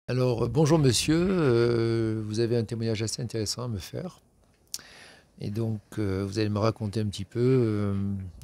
Alors, bonjour monsieur, vous avez un témoignage assez intéressant à me faire. Et donc, vous allez me raconter un petit peu,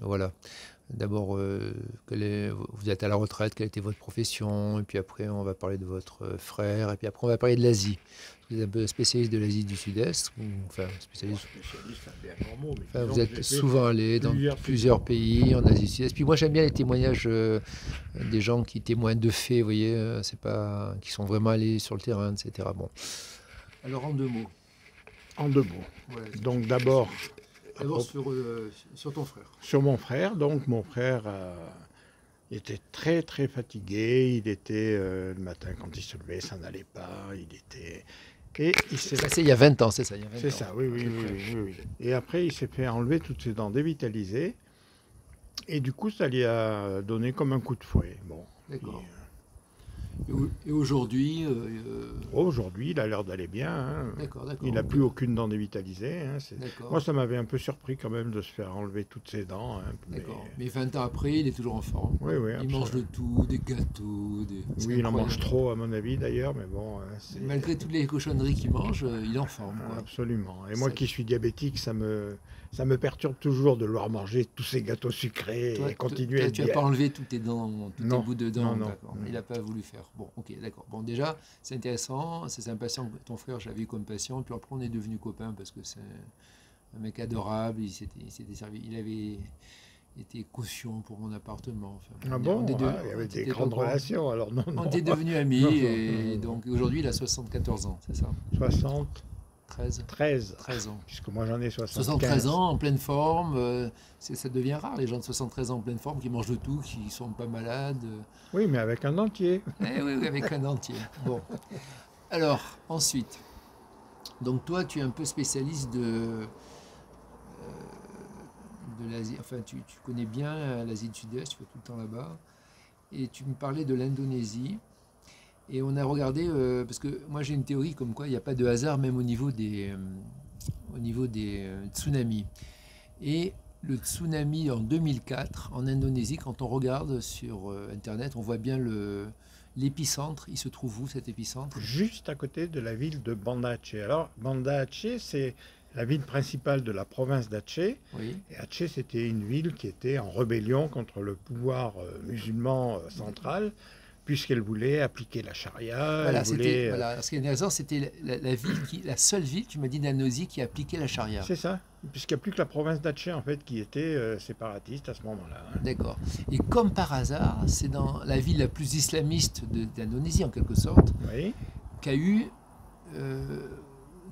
voilà. D'abord, vous êtes à la retraite, quelle était votre profession, et puis après, on va parler de votre frère, et puis après, on va parler de l'Asie. Vous êtes un peu spécialiste de l'Asie du Sud-Est, ou, enfin, Bon, spécialiste. spécialiste, c'est un bien grand mot, mais Enfin, disons vous que êtes j'ai fait souvent allé dans plusieurs pays. plusieurs pays en Asie du Sud-Est. Puis moi, j'aime bien les témoignages des gens qui témoignent de faits, vous voyez, c'est pas, qui sont vraiment allés sur le terrain, etc. Bon. Alors, en deux mots. En deux mots. Voilà, Donc d'abord, d'abord sur ton frère. sur mon frère. Donc mon frère était très très fatigué. Il était le matin quand il se levait, ça n'allait pas. Il était et il s'est. Ça, c'est il y a 20 ans, c'est ça, il y a 20 C'est ans. ça, oui, À oui, peu oui, près. oui, oui, oui. Et après, il s'est fait enlever toutes ses dents dévitalisées. Et du coup, ça lui a donné comme un coup de fouet. Bon. D'accord. Et aujourd'hui, Aujourd'hui, il a l'air d'aller bien, hein. d'accord, Il d'accord, n'a ok. plus aucune dent dévitalisée, hein. Moi, D'accord, ça m'avait un peu surpris quand même de se faire enlever toutes ses dents, hein. Mais d'accord. Mais 20 ans après, il est toujours en forme. oui, oui, Il mange de absolument. tout, des gâteaux, des... c'est Oui, il en mange incroyable. trop, à mon avis, d'ailleurs, mais bon, hein, Malgré toutes les cochonneries qu'il mange, il est en forme, quoi. absolument. Et moi Ça- qui suis diabétique, ça me perturbe toujours de le voir manger tous ces gâteaux sucrés et continuer à être Tu n'as pas bien. enlevé tous tes dents, tous tes Non, bouts de non, dents, non, d'accord. non. Il n'a pas voulu faire. Bon, ok, d'accord. Bon, déjà, c'est intéressant, c'est impatient que ton frère, j'avais eu comme patient, puis après on est devenus copains parce que c'est un mec adorable, il s'était servi, il avait été caution pour mon appartement. Enfin, Ah on est bon, ah, il y on avait des était pas au grandes courant. relations, alors non, On non. était devenus amis, Non, non, et non, non. donc aujourd'hui il a 74 ans, c'est ça? 13, 73, 13 ans. puisque moi j'en ai 73 75. ans, en pleine forme, ça devient rare, les gens de 73 ans en pleine forme, qui mangent de tout, qui sont pas malades. Oui, mais avec un dentier. Eh oui, oui, avec un dentier. Bon. Alors, ensuite, donc toi, tu es un peu spécialiste de l'Asie, enfin, tu connais bien l'Asie du Sud-Est, tu vas tout le temps là-bas, et tu me parlais de l'Indonésie, et on a regardé, parce que moi j'ai une théorie comme quoi il n'y a pas de hasard, même au niveau des tsunamis. Et le tsunami en 2004 en Indonésie, quand on regarde sur Internet, on voit bien l'épicentre. Il se trouve où cet épicentre? Juste à côté de la ville de Banda Aceh. Alors, Banda Aceh, c'est la ville principale de la province d'Aceh. Oui. Et Aceh, c'était une ville qui était en rébellion contre le pouvoir musulman central, puisqu'elle voulait appliquer la charia, elle Voilà, c'était voulait... voilà. Ce qui est intéressant, c'était la seule ville, tu m'as dit, d'Indonésie qui appliquait la charia. c'est ça, puisqu'il n'y a plus que la province d'Aceh, en fait, qui était séparatiste à ce moment-là, hein. D'accord. Et comme par hasard, c'est dans la ville la plus islamiste d'Indonésie, en quelque sorte, Oui, qu'a eu, euh,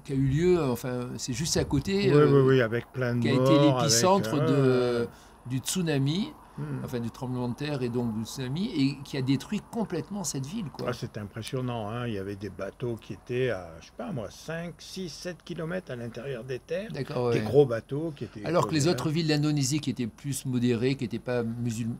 qu'a eu lieu, enfin, c'est juste à côté, oui, oui, oui, avec plein de qui a été morts, avec... l'épicentre du tsunami, hmm. enfin du tremblement de terre et donc du tsunami, et qui a détruit complètement cette ville, Ah, quoi. c'était impressionnant, hein. Il y avait des bateaux qui étaient à, je sais pas moi, 5, 6, 7 kilomètres à l'intérieur des terres. D'accord, Des ouais. gros bateaux qui étaient Alors que les posés là. autres villes d'Indonésie qui étaient plus modérées, qui étaient pas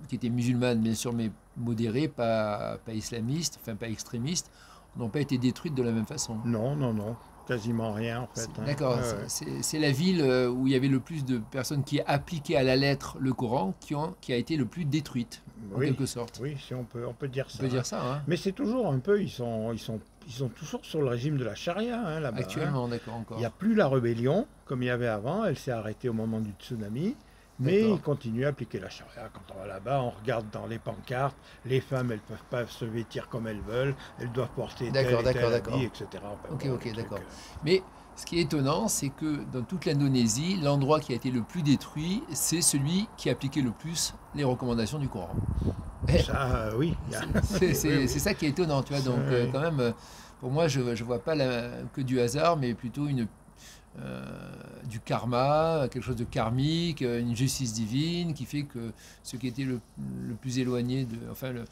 qui étaient musulmanes bien sûr, mais modérées, pas islamistes, enfin pas extrémistes, n'ont pas été détruites de la même façon. Non, non, non. Quasiment rien en fait, hein. D'accord, Ouais, ouais. c'est la ville où il y avait le plus de personnes qui appliquaient à la lettre le Coran qui a été le plus détruite, en Oui, quelque sorte. oui, si on peut dire On ça, peut hein. dire ça, hein? Mais c'est toujours un peu, ils sont toujours sur le régime de la charia, hein, là-bas, hein. Actuellement, d'accord, Il n'y a encore. plus la rébellion comme il y avait avant. Elle s'est arrêtée au moment du tsunami. Mais D'accord. ils continuent à appliquer la charia. Quand on va là-bas, on regarde dans les pancartes, les femmes, elles ne peuvent pas se vêtir comme elles veulent, elles doivent porter tel D'accord, et tel d'accord, habit, d'accord. etc. Enfin, Ok, bon, des ok, trucs, d'accord. Mais ce qui est étonnant, c'est que dans toute l'Indonésie, l'endroit qui a été le plus détruit, c'est celui qui appliquait le plus les recommandations du Coran. Eh, ça, oui, c'est oui, c'est- oui. c'est ça qui est étonnant, tu vois. Donc, Oui. quand même, pour moi, je ne vois pas que du hasard, mais plutôt du karma, quelque chose de karmique, une justice divine qui fait que ceux qui étaient le plus éloignés enfin, le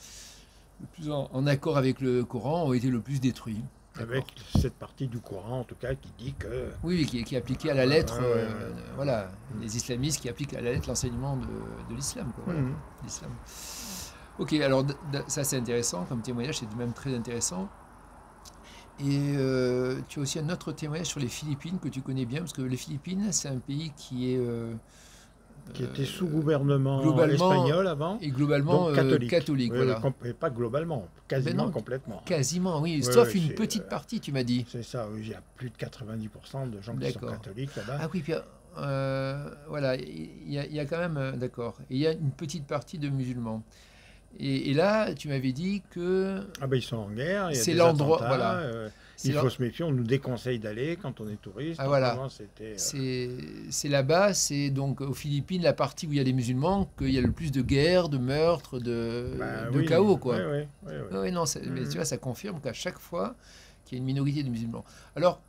plus en accord avec le Coran ont été le plus détruits. Avec D'accord. cette partie du Coran, en tout cas, qui dit que... Oui, oui, qui est appliqué à la Ouais, ouais, lettre, ouais, ouais. voilà, les islamistes qui appliquent à la lettre l'enseignement de l'islam, quoi, voilà, Mhm. l'islam. Ok, alors ça c'est intéressant, comme témoignage, c'est même très intéressant. Et tu as aussi un autre témoignage sur les Philippines que tu connais bien, parce que les Philippines, c'est un pays qui est qui était sous gouvernement globalement, espagnol avant, et globalement donc catholique, Oui, voilà. et pas globalement, quasiment complètement. Quasiment, oui, Oui, sauf oui, une petite partie, tu m'as dit. C'est ça, oui, il y a plus de 90% de gens qui sont catholiques là-bas. Ah oui, puis voilà, il y a quand même, d'accord, il y a une petite partie de musulmans. Et là, tu m'avais dit que... Ah ben ils sont en guerre, il y a c'est des l'endroit, attentats, voilà. il faut se méfier, on nous déconseille d'aller quand on est touriste. Ah voilà, c'était... c'est là-bas, c'est donc aux Philippines, la partie où il y a les musulmans, qu'il y a le plus de guerres, de meurtres, de oui, chaos, quoi. Oui. Non, mais tu vois, ça confirme qu'à chaque fois qu'il y a une minorité de musulmans. Alors,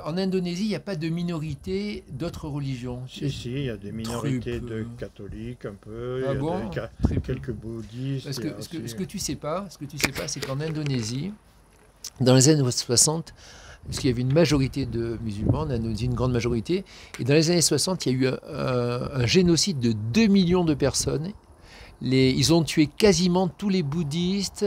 en Indonésie, il n'y a pas de minorité d'autres religions. Si, il y a des minorités de catholiques un peu, ah il y a bon, quelques bouddhistes. Parce que ce que tu sais pas, c'est qu'en Indonésie, dans les années 60, parce qu'il y avait une majorité de musulmans, en Indonésie, une grande majorité, et dans les années 60, il y a eu un génocide de 2 millions de personnes. Ils ont tué quasiment tous les bouddhistes,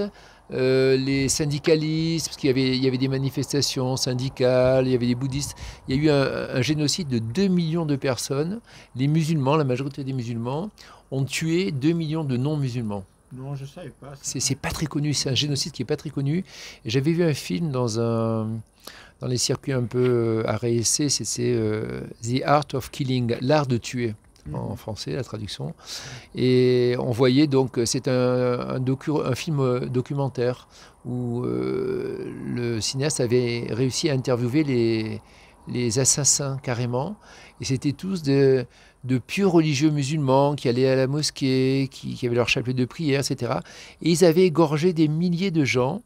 les syndicalistes, parce qu'il y avait des manifestations syndicales, il y avait des bouddhistes. Il y a eu un génocide de 2 millions de personnes. Les musulmans, la majorité des musulmans, ont tué 2 millions de non-musulmans. Non, je ne savais pas. C'est pas très connu, c'est un génocide qui n'est pas très connu. J'avais vu un film dans les circuits un peu RSC, c'est The Art of Killing, l'art de tuer. En français, la traduction. Et on voyait donc, c'est un film documentaire où le cinéaste avait réussi à interviewer les assassins carrément. Et c'était tous de pieux religieux musulmans qui allaient à la mosquée, qui avaient leur chapelet de prière, etc. Et ils avaient égorgé des milliers de gens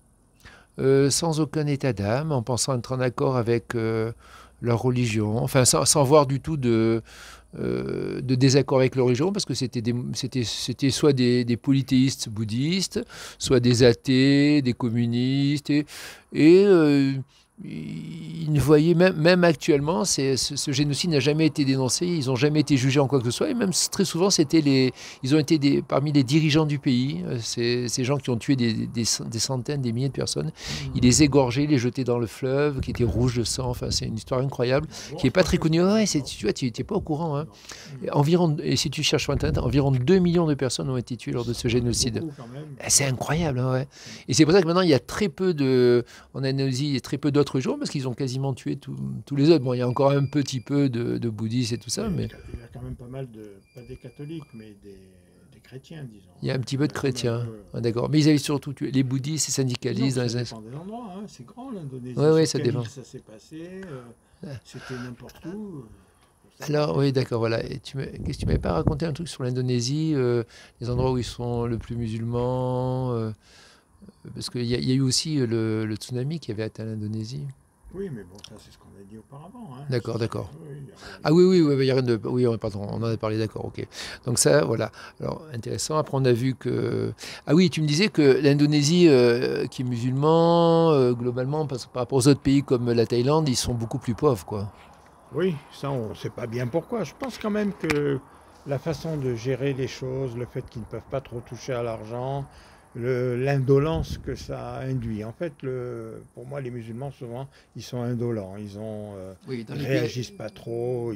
sans aucun état d'âme, en pensant être en accord avec leur religion, enfin sans voir du tout de désaccord avec leur religion, parce que c'était soit des polythéistes bouddhistes, soit des athées, des communistes, et ils ne voyaient même actuellement, ce génocide n'a jamais été dénoncé, ils n'ont jamais été jugés en quoi que ce soit, et même très souvent, ils ont été parmi les dirigeants du pays, ces gens qui ont tué des centaines, des milliers de personnes, ils les égorgeaient, les jetaient dans le fleuve, qui était rouge de sang, enfin c'est une histoire incroyable, qui n'est pas très connue. Ouais, tu vois, tu n'es pas au courant. Hein. Et si tu cherches sur Internet, environ 2 millions de personnes ont été tuées lors de ce génocide. C'est incroyable, hein, ouais. Et c'est pour ça que maintenant, il y a très peu en Indonésie, il y a très peu d'autres jours, parce qu'ils ont quasiment tué tous les autres. Bon, il y a encore un petit peu de bouddhistes et tout ça, mais... Il y a quand même pas mal pas des catholiques, mais des chrétiens, disons. Il y a un petit peu de chrétiens, d'accord. Mais ils avaient surtout tué les bouddhistes et syndicalistes. Ça dépend des endroits, hein. C'est grand l'Indonésie. Oui, ça dépend. Ça s'est passé, c'était n'importe où. Alors, oui, d'accord, voilà. Et qu'est-ce que tu m'avais pas raconté un truc sur l'Indonésie, les endroits où ils sont le plus musulmans parce qu'il y a eu aussi le tsunami qui avait atteint l'Indonésie. Oui, mais bon, ça c'est ce qu'on a dit auparavant. Hein. D'accord. Oui, ah oui, il y a rien de... Oui, pardon, on en a parlé, d'accord, ok. Donc ça, voilà. Alors, intéressant. Après, on a vu que... Ah oui, tu me disais que l'Indonésie, qui est musulman, globalement, par rapport aux autres pays comme la Thaïlande, ils sont beaucoup plus pauvres, quoi. Oui, ça, on ne sait pas bien pourquoi. Je pense quand même que la façon de gérer les choses, le fait qu'ils ne peuvent pas trop toucher à l'argent, l'indolence que ça induit. En fait, pour moi, les musulmans, souvent, ils sont indolents. Ils réagissent pas trop.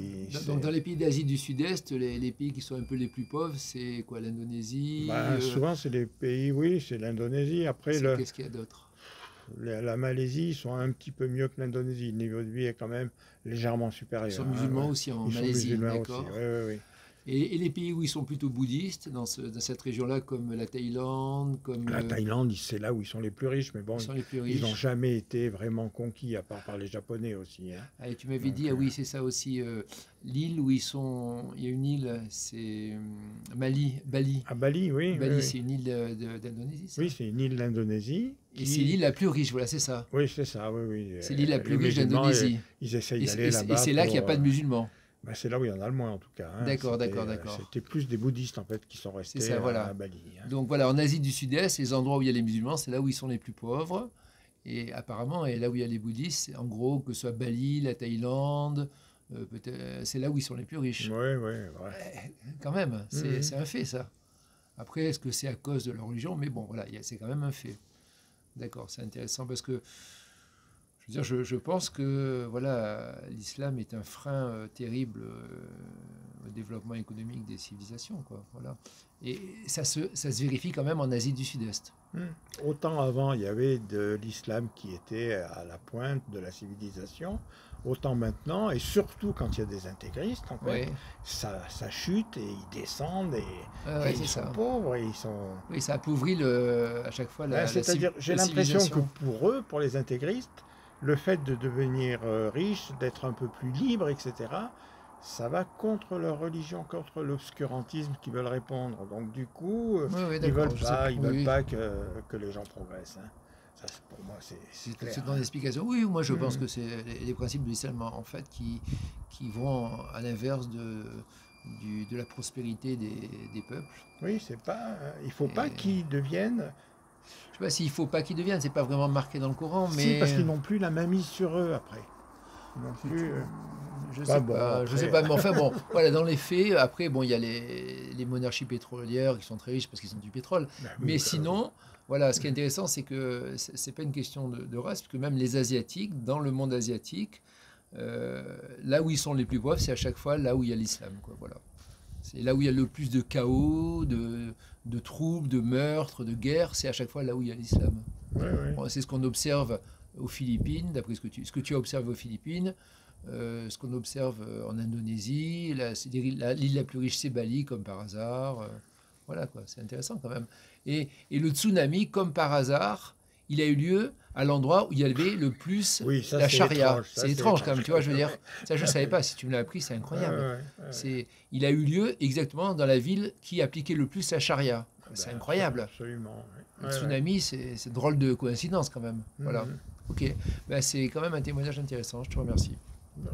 Donc, dans les pays d'Asie du Sud-Est, les pays qui sont un peu les plus pauvres, c'est quoi, l'Indonésie Souvent, c'est les pays, oui, c'est l'Indonésie. Après, qu'est-ce qu'il y a d'autre? La Malaisie, ils sont un petit peu mieux que l'Indonésie. Le niveau de vie est quand même légèrement supérieur. Ils sont musulmans aussi en Malaisie, d'accord. Oui. Et les pays où ils sont plutôt bouddhistes, dans cette région-là, comme la Thaïlande, La Thaïlande, c'est là où ils sont les plus riches, mais bon, ils n'ont jamais été vraiment conquis, à part par les Japonais aussi. Hein. Ah, et tu m'avais dit, oui, c'est ça aussi, l'île où ils sont, il y a une île, c'est Bali. À Bali, oui. Bali, c'est une île d'Indonésie, ça. Oui, c'est une île d'Indonésie. Et c'est l'île la plus riche, voilà, c'est ça. Oui, c'est ça, oui. C'est l'île la plus riche d'Indonésie. Ils essayent d'aller là-bas. Et c'est là qu'il n'y a pas de musulmans. C'est là où il y en a le moins, en tout cas. Hein. D'accord. C'était plus des bouddhistes, en fait, qui sont restés à Bali. Hein. Donc voilà, en Asie du Sud-Est, les endroits où il y a les musulmans, c'est là où ils sont les plus pauvres. Et apparemment, là où il y a les bouddhistes, en gros, que ce soit Bali, la Thaïlande, c'est là où ils sont les plus riches. Oui. Quand même, c'est un fait, ça. Après, est-ce que c'est à cause de leur religion? Mais bon, voilà, c'est quand même un fait. D'accord, c'est intéressant parce que veux dire, je pense que voilà, l'islam est un frein terrible au développement économique des civilisations, quoi. Voilà. Et ça se vérifie quand même en Asie du Sud-Est. Autant avant, il y avait de l'islam qui était à la pointe de la civilisation, autant maintenant, et surtout quand il y a des intégristes, en fait, Ouais, ça chute et ils descendent et ouais, ils c'est sont ça. pauvres et ils sont... Oui, ça appauvrit à chaque fois C'est-à-dire, j'ai la l'impression que civilisation. pour eux, pour les intégristes, le fait de devenir riche, d'être un peu plus libre, etc., ça va contre leur religion, contre l'obscurantisme qu'ils veulent répondre. Donc du coup, Oui, oui, d'accord. Je sais pas. ils Oui, veulent oui. pas que les gens progressent, hein. Ça, pour moi, c'est clair, C'est ton hein. explication. Oui, moi je pense Mhm. que c'est les principes de l'islam en fait qui vont à l'inverse de la prospérité des peuples. Oui, c'est pas, il faut pas Et qu'ils deviennent, je sais pas s'il faut pas qu'ils deviennent, c'est pas vraiment marqué dans le Coran, si, parce mais qu'ils n'ont plus la mainmise sur eux après. Ils n'ont plus. Bah bon, je sais après. pas, mais enfin bon, voilà, dans les faits, après bon, il y a les monarchies pétrolières qui sont très riches parce qu'ils ont du pétrole, Bah oui, mais sinon, voilà, ce qui est intéressant, c'est que c'est pas une question de race, parce que même les asiatiques, dans le monde asiatique, là où ils sont les plus pauvres, c'est à chaque fois là où il y a l'islam, quoi, voilà. C'est là où il y a le plus de chaos, de troubles, de meurtres, de guerres, c'est à chaque fois là où il y a l'islam. Oui, oui. Bon, c'est ce qu'on observe aux Philippines, d'après ce que tu as observé aux Philippines, ce qu'on observe en Indonésie, l'île la plus riche c'est Bali comme par hasard. Voilà quoi, c'est intéressant quand même. Et le tsunami, comme par hasard, il a eu lieu à l'endroit où il y avait le plus Oui, ça la c'est charia. étrange, ça C'est c'est étrange quand même, étrange. tu vois, je veux dire, ça je ne savais pas, si tu me l'as appris, c'est Ouais, incroyable. ouais, ouais. Il a eu lieu exactement dans la ville qui appliquait le plus la charia. Ah C'est ben, incroyable. absolument. Le Ouais. Ouais, ouais. tsunami, c'est drôle de coïncidence quand même. Voilà. Mhm. Ok, ben, c'est quand même un témoignage intéressant, je te remercie. Bon.